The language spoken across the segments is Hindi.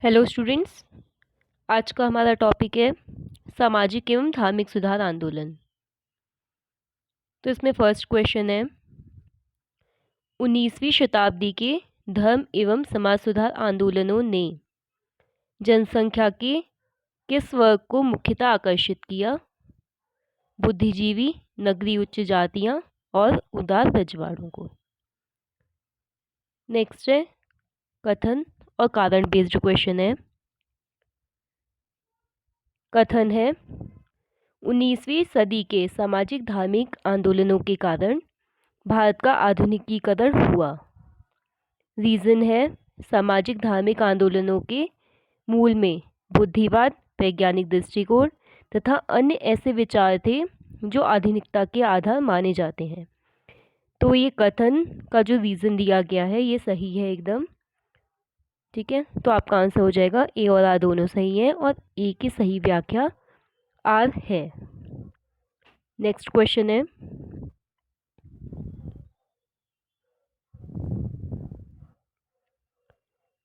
हेलो स्टूडेंट्स, आज का हमारा टॉपिक है सामाजिक एवं धार्मिक सुधार आंदोलन। तो इसमें फर्स्ट क्वेश्चन है, 19वीं शताब्दी के धर्म एवं समाज सुधार आंदोलनों ने जनसंख्या के किस वर्ग को मुख्यतः आकर्षित किया? बुद्धिजीवी, नगरीय उच्च जातियां और उदार रजवाड़ों को। नेक्स्ट है कथन और कारण बेस्ड क्वेश्चन है। कथन है, 19वीं सदी के सामाजिक धार्मिक आंदोलनों के कारण भारत का आधुनिकीकरण हुआ। रीज़न है, सामाजिक धार्मिक आंदोलनों के मूल में बुद्धिवाद, वैज्ञानिक दृष्टिकोण तथा अन्य ऐसे विचार थे जो आधुनिकता के आधार माने जाते हैं। तो ये कथन का जो रीज़न दिया गया है ये सही है एकदम। ठीक है, तो आपका आंसर हो जाएगा ए और आर दोनों सही है और ए की सही व्याख्या आर है। नेक्स्ट क्वेश्चन है,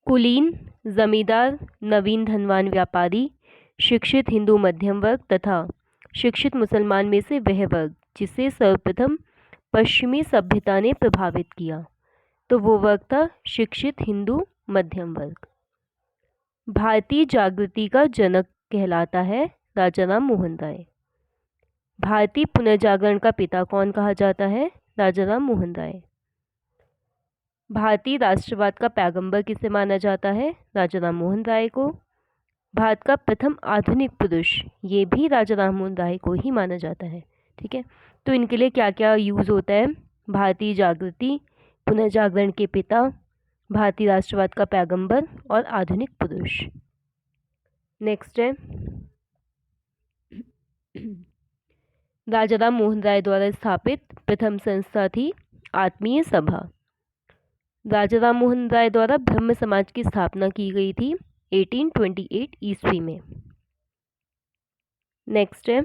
कुलीन, जमींदार, नवीन धनवान व्यापारी, शिक्षित हिंदू मध्यम वर्ग तथा शिक्षित मुसलमान में से वह वर्ग जिसे सर्वप्रथम पश्चिमी सभ्यता ने प्रभावित किया, तो वो वर्ग था शिक्षित हिंदू मध्यम वर्ग। भारतीय जागृति का जनक कहलाता है राजा राम मोहन राय। भारतीय पुनर्जागरण का पिता कौन कहा जाता है? राजा राम मोहन राय। भारतीय राष्ट्रवाद का पैगंबर किसे माना जाता है? राजा राम मोहन राय को। भारत का प्रथम आधुनिक पुरुष ये भी राजा राम मोहन राय को ही माना जाता है। ठीक है, तो इनके लिए क्या क्या यूज़ होता है? भारतीय जागृति, पुनर्जागरण के पिता, भारतीय राष्ट्रवाद का पैगंबर और आधुनिक पुरुष। नेक्स्ट है, राजा राम मोहन राय द्वारा स्थापित प्रथम संस्था थी आत्मीय सभा। राजा राम मोहन राय द्वारा ब्रह्म समाज की स्थापना की गई थी 1828 ईस्वी में। नेक्स्ट है,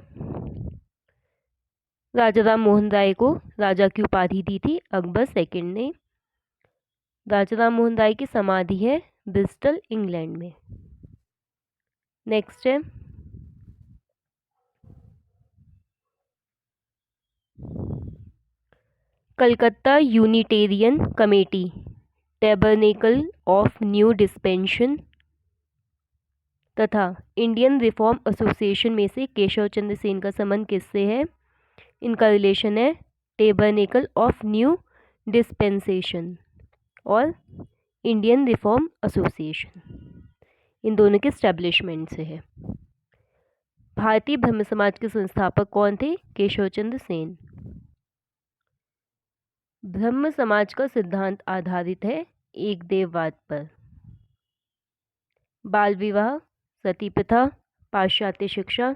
राजा राम मोहन राय को राजा की उपाधि दी थी अकबर सेकंड ने। राजा राम मोहन राय की समाधि है ब्रिस्टल, इंग्लैंड में। नेक्स्ट है, Calcutta Unitarian committee tabernacle of new dispensation तथा इंडियन रिफॉर्म एसोसिएशन में से केशव चंद्र सेन का संबंध किससे है? इनका रिलेशन है टैबरनेकल ऑफ न्यू डिस्पेंसेशन और इंडियन रिफॉर्म एसोसिएशन, इन दोनों के स्टैब्लिशमेंट से है। भारतीय ब्रह्म समाज के संस्थापक कौन थे? केशव चंद्र सेन। ब्रह्म समाज का सिद्धांत आधारित है एक देववाद पर। बाल विवाह, सती प्रथा, पाश्चात्य शिक्षा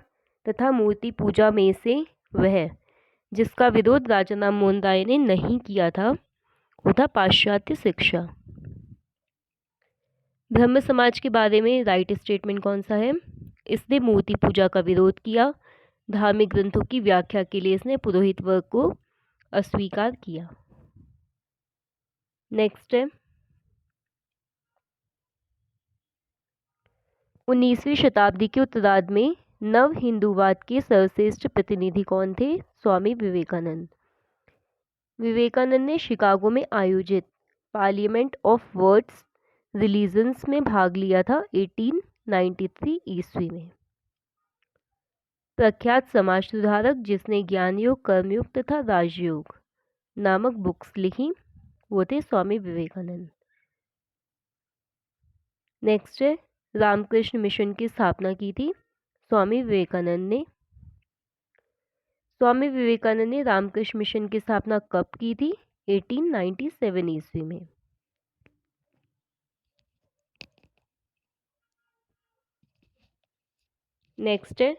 तथा मूर्ति पूजा में से वह जिसका विरोध राजा राम मोहन राय ने नहीं किया था वो था पाश्चात्य शिक्षा। ब्रह्म समाज के बारे में राइट स्टेटमेंट कौन सा है? इसने मूर्ति पूजा का विरोध किया। धार्मिक ग्रंथों की व्याख्या के लिए इसने पुरोहित वर्ग को अस्वीकार किया। नेक्स्ट है, 19वीं शताब्दी के उत्तरार्ध में नव हिंदूवाद के सर्वश्रेष्ठ प्रतिनिधि कौन थे? स्वामी विवेकानंद। विवेकानंद ने शिकागो में आयोजित पार्लियामेंट ऑफ वर्ल्ड्स रिलीजन्स में भाग लिया था 1893 ईस्वी में। प्रख्यात समाज सुधारक जिसने ज्ञान योग, कर्मयोग तथा राजयोग नामक बुक्स लिखी वो थे स्वामी विवेकानंद। नेक्स्ट है, रामकृष्ण मिशन की स्थापना की थी स्वामी विवेकानंद ने। स्वामी विवेकानंद ने रामकृष्ण मिशन की स्थापना कब की थी? 1897 ईस्वी में। नेक्स्ट है,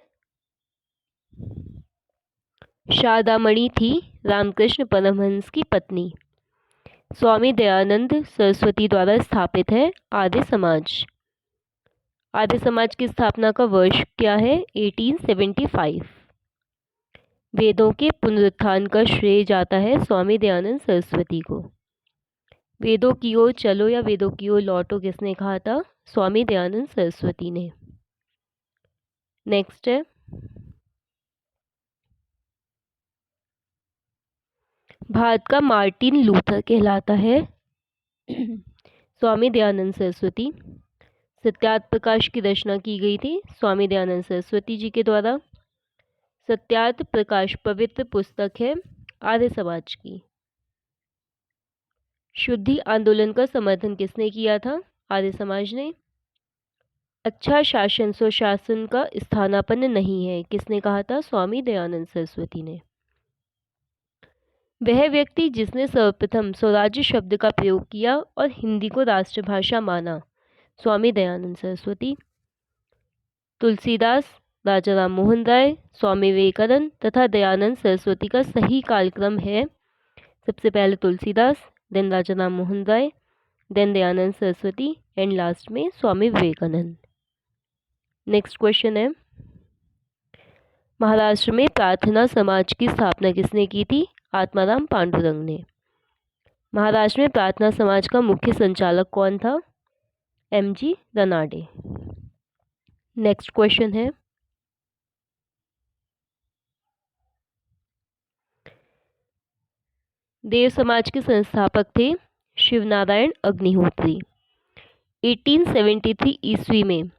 शारदामणि थी रामकृष्ण परमहंस की पत्नी। स्वामी दयानंद सरस्वती द्वारा स्थापित है आर्य समाज। आर्य समाज की स्थापना का वर्ष क्या है? 1875। वेदों के पुनरुत्थान का श्रेय जाता है स्वामी दयानंद सरस्वती को। वेदों की ओर चलो या वेदों की ओर लौटो किसने कहा था? स्वामी दयानंद सरस्वती ने। नेक्स्ट है, भारत का मार्टिन लूथर कहलाता है स्वामी दयानंद सरस्वती। सत्यार्थ प्रकाश की रचना की गई थी स्वामी दयानंद सरस्वती जी के द्वारा। सत्यार्थ प्रकाश पवित्र पुस्तक है आर्य समाज की। शुद्धि आंदोलन का समर्थन किसने किया था? आर्य समाज ने। अच्छा शासन स्वशासन का स्थानापन्न नहीं है किसने कहा था? स्वामी दयानंद सरस्वती ने। वह व्यक्ति जिसने सर्वप्रथम स्वराज्य शब्द का प्रयोग किया और हिंदी को राष्ट्रभाषा माना? स्वामी दयानंद सरस्वती। तुलसीदास, राजा राम मोहन राय, स्वामी विवेकानंद तथा दयानंद सरस्वती का सही कालक्रम है। सबसे पहले Tulsidas, then Raja Ram Mohan Roy, then Dayanand Saraswati and last में स्वामी विवेकानंद। नेक्स्ट क्वेश्चन है, महाराष्ट्र में प्रार्थना समाज की स्थापना किसने की थी? आत्माराम पांडुरंग ने। महाराष्ट्र में प्रार्थना समाज का मुख्य संचालक कौन था? एमजी रनाडे। नेक्स्ट क्वेश्चन है, देव समाज के संस्थापक थे शिवनारायण अग्निहोत्री। 1873 ईस्वी में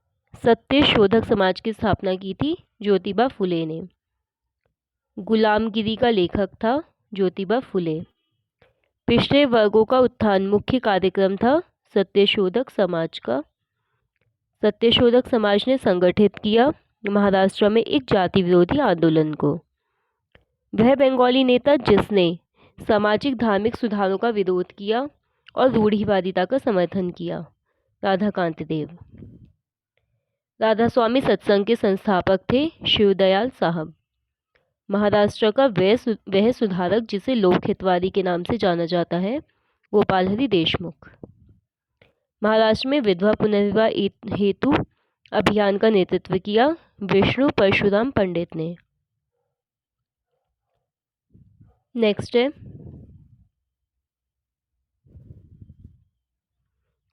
सत्य शोधक समाज की स्थापना की थी ज्योतिबा फुले ने। गुलामगिरी का लेखक था ज्योतिबा फुले। पिछड़े वर्गों का उत्थान मुख्य कार्यक्रम था सत्यशोधक समाज का। सत्यशोधक समाज ने संगठित किया महाराष्ट्र में एक जाति विरोधी आंदोलन को। वह बंगाली नेता जिसने सामाजिक धार्मिक सुधारों का विरोध किया और रूढ़िवादिता का समर्थन किया, राधाकांत देव। राधा स्वामी सत्संग के संस्थापक थे शिवदयाल साहब। महाराष्ट्र का वह सुधारक जिसे लोक हितवादी के नाम से जाना जाता है, गोपाल हरि देशमुख। महाराष्ट्र में विधवा पुनर्विवाह हेतु अभियान का नेतृत्व किया विष्णु परशुराम पंडित ने। नेक्स्ट है,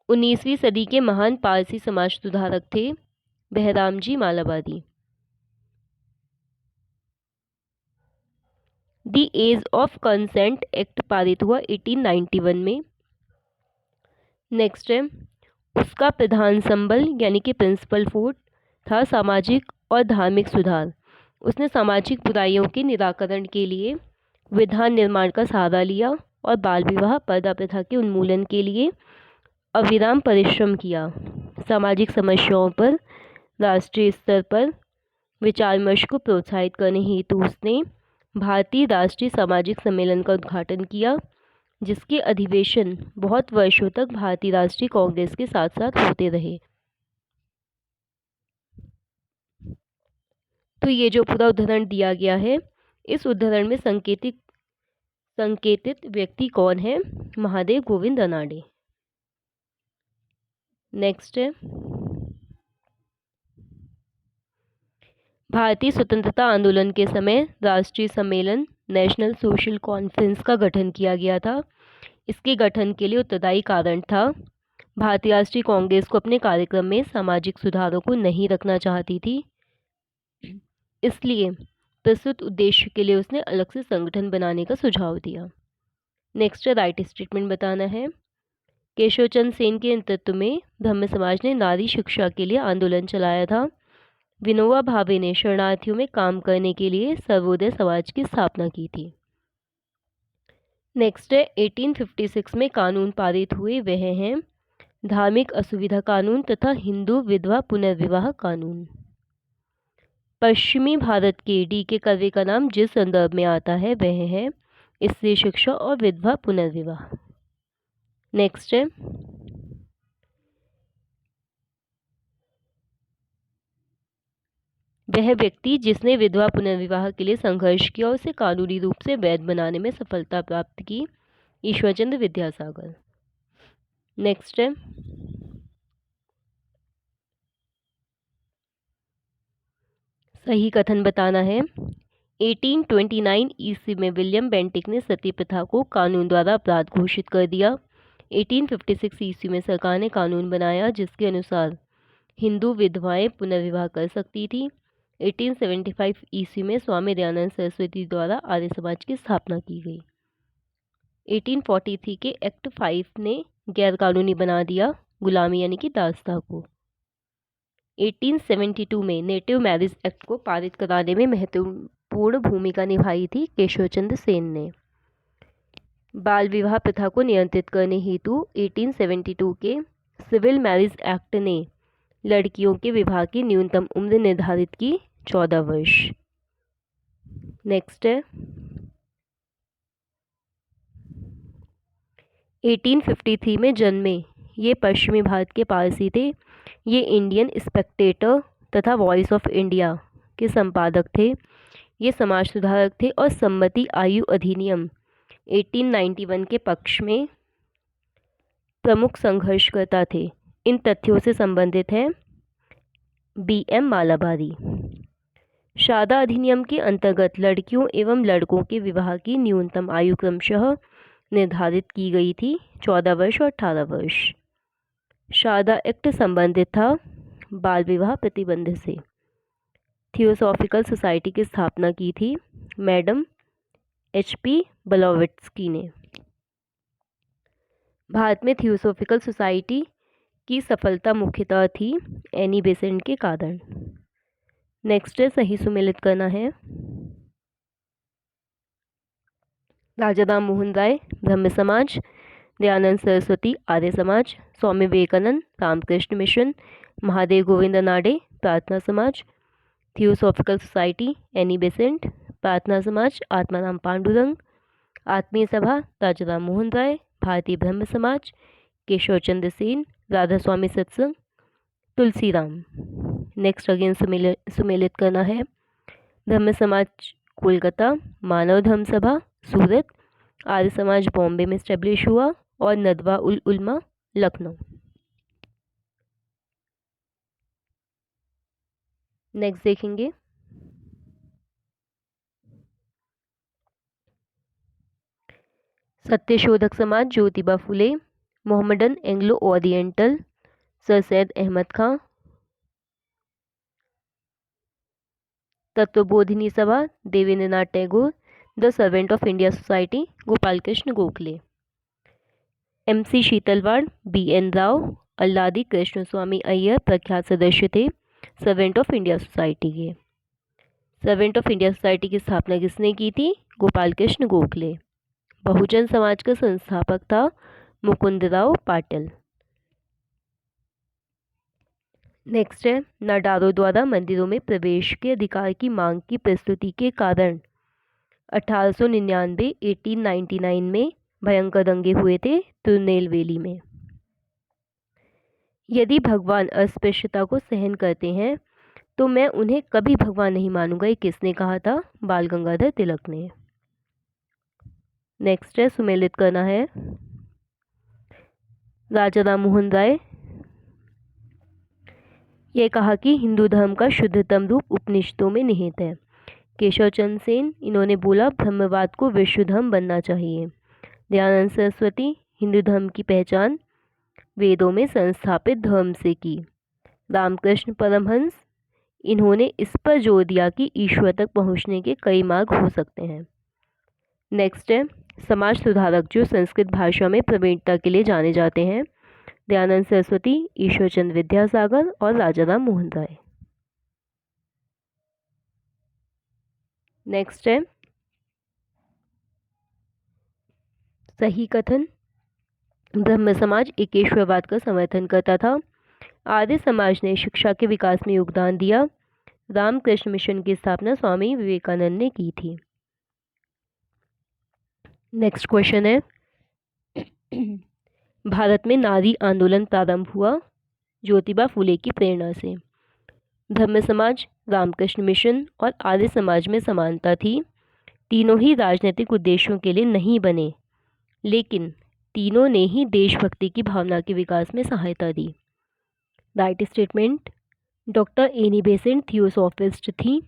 19वीं सदी के महान पारसी समाज सुधारक थे Behram ji Malabari. The age of consent act पारित हुआ 1891 में। नेक्स्ट है, उसका प्रधान संबल यानी कि प्रिंसिपल फोर्स था सामाजिक और धार्मिक सुधार। उसने सामाजिक बुराइयों के निराकरण के लिए विधान निर्माण का सहारा लिया और बाल विवाह पर्दा प्रथा के उन्मूलन के लिए अविराम परिश्रम किया। सामाजिक समस्याओं पर राष्ट्रीय स्तर पर विचार विमर्श को प्रोत्साहित करने हेतु उसने भारतीय राष्ट्रीय सामाजिक सम्मेलन का उद्घाटन किया, जिसके अधिवेशन बहुत वर्षों तक भारतीय राष्ट्रीय कांग्रेस के साथ साथ होते रहे। तो ये जो पूरा उदाहरण दिया गया है, इस उदाहरण में संकेतित व्यक्ति कौन है? महादेव गोविंद रनाडे। नेक्स्ट है, भारतीय स्वतंत्रता आंदोलन के समय राष्ट्रीय सम्मेलन नेशनल सोशल कॉन्फ्रेंस का गठन किया गया था। इसके गठन के लिए उत्तरदायी कारण था भारतीय राष्ट्रीय कांग्रेस को अपने कार्यक्रम में सामाजिक सुधारों को नहीं रखना चाहती थी, इसलिए प्रस्तुत उद्देश्य के लिए उसने अलग से संगठन बनाने का सुझाव दिया। नेक्स्ट राइट स्टेटमेंट बताना है। केशव चंद्र सेन के नेतृत्व में ब्रह्म समाज ने नारी शिक्षा के लिए आंदोलन चलाया था। विनोबा भावे ने शरणार्थियों में काम करने के लिए सर्वोदय समाज की स्थापना की थी। नेक्स्ट है, 1856 में कानून पारित हुए वह हैं धार्मिक असुविधा कानून तथा हिंदू विधवा पुनर्विवाह कानून। पश्चिमी भारत के डी.के. कर्वे का नाम जिस संदर्भ में आता है वह है स्त्री शिक्षा और विधवा पुनर्विवाह। नेक्स्ट है, वह व्यक्ति जिसने विधवा पुनर्विवाह के लिए संघर्ष किया और उसे कानूनी रूप से वैध बनाने में सफलता प्राप्त की, ईश्वरचंद्र विद्यासागर। नेक्स्ट है, सही कथन बताना है। 1829 ईस्वी में विलियम बेंटिक ने सती प्रथा को कानून द्वारा अपराध घोषित कर दिया। 1856 ईस्वी में सरकार ने कानून बनाया जिसके अनुसार हिंदू विधवाएं पुनर्विवाह कर सकती थी। 1875 ईस्वी में स्वामी दयानंद सरस्वती द्वारा आर्य समाज की स्थापना की गई। 1843 के एक्ट 5 ने गैरकानूनी बना दिया गुलामी यानी कि दासता को। 1872 में नेटिव मैरिज एक्ट को पारित कराने में महत्वपूर्ण भूमिका निभाई थी केशव चंद्र सेन ने। बाल विवाह प्रथा को नियंत्रित करने हेतु 1872 के सिविल मैरिज एक्ट ने लड़कियों के विवाह की न्यूनतम उम्र निर्धारित की 14 वर्ष। नेक्स्ट है 1853 में जन्मे ये पश्चिमी भारत के पारसी थे। ये इंडियन स्पेक्टेटर तथा वॉइस ऑफ इंडिया के संपादक थे। ये समाज सुधारक थे और सम्मति आयु अधिनियम 1891 के पक्ष में प्रमुख संघर्षकर्ता थे। इन तथ्यों से संबंधित है BM मालाबारी। शादा अधिनियम के अंतर्गत लड़कियों एवं लड़कों के विवाह की न्यूनतम आयु क्रमशः निर्धारित की गई थी 14 वर्ष और 18 वर्ष। शादा एक्ट संबंधित था बाल विवाह प्रतिबंध से। थियोसॉफिकल सोसाइटी की स्थापना की थी मैडम HP ब्लॉवेट्स्की ने। भारत में थियोसॉफिकल सोसाइटी की सफलता मुख्यतः थी एनी बेसेंट के कारण। नेक्स्ट है सही सुमेलित करना है। राजा राम मोहन राय ब्रह्म समाज, दयानंद सरस्वती आर्य समाज, स्वामी विवेकानंद रामकृष्ण मिशन, महादेव गोविंद नाडे प्रार्थना समाज, थियोसॉफिकल सोसाइटी एनी बेसेंट, प्रार्थना समाज आत्माराम पांडुरंग, आत्मीय सभा राजा राम मोहन राय, भारतीय ब्रह्म समाज केशव चंद्र सेन, राधा स्वामी सत्संग तुलसीराम। नेक्स्ट अगेन सुमेलित करना है। ब्रह्म समाज कोलकाता, मानव धर्म सभा सूरत, आर्य समाज बॉम्बे में स्टेब्लिश हुआ और नदवा उल उलमा लखनऊ। नेक्स्ट देखेंगे Satyashodhak Samaj Jyotiba Phule, Mohammedan Anglo Oriental sir Syed Ahmed Khan, Tattvabodhini Sabha Debendranath Tagore, the servant of India society Gopal Krishna Gokhale, MC Setalvad BN Rao, Alladi Krishnaswamy Iyer प्रख्यात सदस्य थे सर्वेंट ऑफ इंडिया सोसाइटी के। सर्वेंट ऑफ इंडिया सोसाइटी की स्थापना किसने की थी? गोपाल कृष्ण गोखले। बहुजन समाज का संस्थापक था मुकुंदराव पाटिल। नेक्स्ट है नाडारों द्वारा मंदिरों में प्रवेश के अधिकार की मांग की प्रस्तुति के कारण 1899 में भयंकर दंगे हुए थे तिरुनेलवेली में। यदि भगवान अस्पृश्यता को सहन करते हैं तो मैं उन्हें कभी भगवान नहीं मानूंगा, ये किसने कहा था? बाल गंगाधर तिलक ने। नेक्स्ट है सुमेलित करना है। राजा राम मोहन राय, ये कहा कि हिंदू धर्म का शुद्धतम रूप उपनिषदों में निहित है। केशव चंद्र सेन, इन्होंने बोला ब्रह्मवाद को विश्व धर्म बनना चाहिए। दयानंद सरस्वती, हिंदू धर्म की पहचान वेदों में संस्थापित धर्म से की। रामकृष्ण परमहंस, इन्होंने इस पर जोर दिया कि ईश्वर तक पहुंचने के कई मार्ग हो सकते हैं। नेक्स्ट है समाज सुधारक जो संस्कृत भाषा में प्रवीणता के लिए जाने जाते हैं। दयानंद सरस्वती, ईश्वरचंद्र विद्यासागर और राजा राम मोहन राय। नेक्स्ट है सही कथन। ब्रह्म समाज एकेश्वरवाद का समर्थन करता था। आर्य समाज ने शिक्षा के विकास में योगदान दिया। रामकृष्ण मिशन की स्थापना स्वामी विवेकानंद ने की थी। नेक्स्ट क्वेश्चन है भारत में नारी आंदोलन प्रारंभ हुआ ज्योतिबा फुले की प्रेरणा से। ब्रह्म समाज, रामकृष्ण मिशन और आर्य समाज में समानता थी। तीनों ही राजनीतिक उद्देश्यों के लिए नहीं बने, लेकिन तीनों ने ही देशभक्ति की भावना के विकास में सहायता दी। Right statement. Doctor Annie Besant theosophist थी।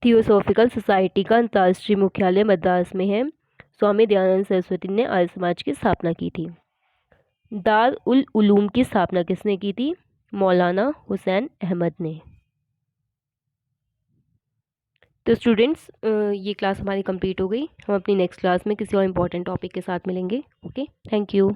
थियोसॉफिकल सोसाइटी का अंतर्राष्ट्रीय मुख्यालय मद्रास में है। स्वामी दयानंद सरस्वती ने आर्य समाज की स्थापना की थी। दार उल उलूम की स्थापना किसने की थी? मौलाना हुसैन अहमद ने। तो स्टूडेंट्स, ये क्लास हमारी कंप्लीट हो गई। हम अपनी नेक्स्ट क्लास में किसी और इम्पोर्टेंट टॉपिक के साथ मिलेंगे। Okay, thank you.